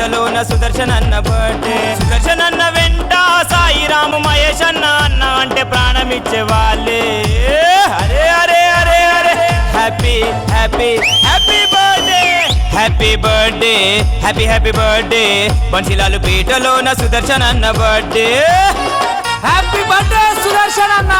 పీటలోన సుదర్శన్ అన్న బర్త్డే. సుదర్శన్ అన్న వెంట సాయిరాము మహేష్ అన్న అన్న అంటే ప్రాణమిచ్చే వాళ్ళే. అరే అరే అరే అరే happy happy happy birthday happy birthday happy happy birthday బన్సీలాలు పీటలోన సుదర్శన్ అన్న బర్త్డే. హ్యాపీ బర్త్డే సుదర్శన్ అన్న.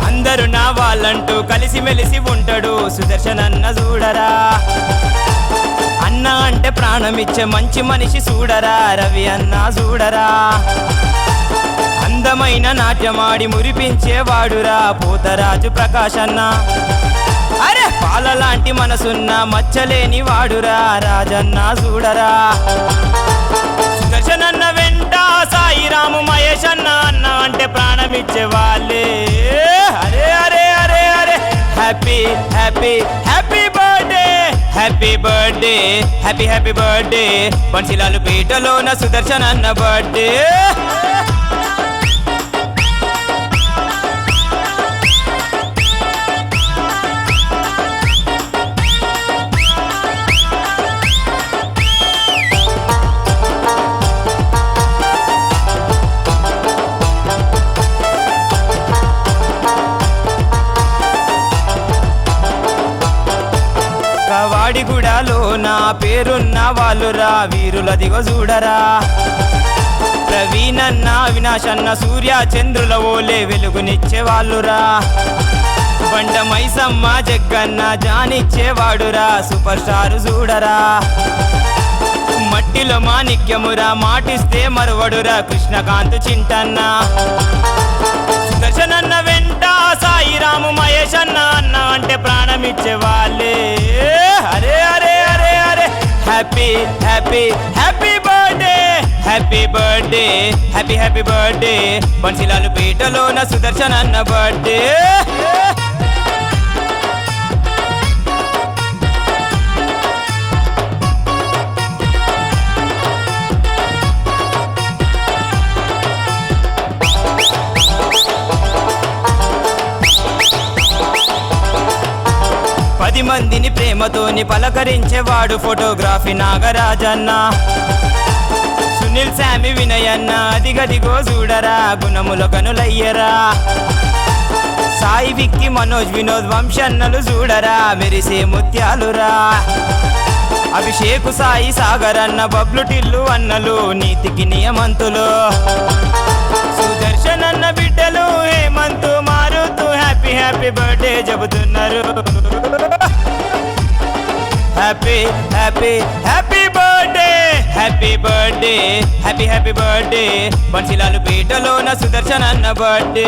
అందరూ నా వాళ్ళంటూ కలిసి మెలిసి ఉంటాడు సుదర్శన్ అన్న చూడరా. అన్న అంటే ప్రాణమిచ్చే మంచి మనిషి చూడరా. రవి అన్న చూడరా. అందమైన నాట్యమాడి మురిపించేవాడురా పోతరాజు ప్రకాష్ అన్న. అరే పాలలాంటి మనసున్న మచ్చలేని వాడురా రాజన్న చూడరా. సుదర్శన్ అన్న వెంట సాయిరాము మహేష్ అన్న అన్న అంటే ప్రాణమిచ్చే వాళ్ళే. అరే అరే అరే అరే happy happy happy birthday happy birthday happy happy birthday బన్సీలాలు పీటలోన సుదర్శన్ అన్న బర్త్డే. వాడిగూడలో నా పేరున్న వాళ్ళురా వీరులదిగో చూడరా. ప్రవీణ్ అన్న అవినాష్ అన్న సూర్య చంద్రుల ఓలే వెలుగునిచ్చే వాళ్ళురా. బండ మైసమ్మ జగ్గన్న జానిచ్చేవాడురా సూపర్ స్టార్ చూడరా. మట్టిలో మాణిక్యమురా మాటిస్తే మరువడురా కృష్ణకాంత్ చింటన్న. సుదర్శన్ అన్న వెంట సాయిరాము మహేష్ అన్న అన్న అంటే ప్రాణమిచ్చే వాళ్ళే. అరే అరే అరే అరే happy happy happy birthday happy birthday happy happy birthday బన్సీలాలు పీటలోన సుదర్శన్ అన్న బర్త్డే. 10 మందిని ప్రేమతోని పలకరించేవాడు ఫోటోగ్రఫీ నాగరాజన్న. సునీల్ శామి వినయన్న అదిగదిగో చూడరా గుణముల కనులయ్యరా. సాయి విక్కి మనోజ్ వినోద్ వంశన్నలు చూడరా మెరిసే ముత్యాలురా. అభిషేక్ సాయి సాగర్ అన్న బబ్లు టిల్లు అన్నలు నీతికి నియమంతులు. సుదర్శన్ అన్న బిడ్డలు హేమంతు మారుతూ హ్యాపీ హ్యాపీ బర్త్డే చెబుతున్నారు. Happy happy happy birthday happy birthday happy happy birthday బన్సీలాలు పీటలోన సుదర్శన్ అన్న బర్త్డే.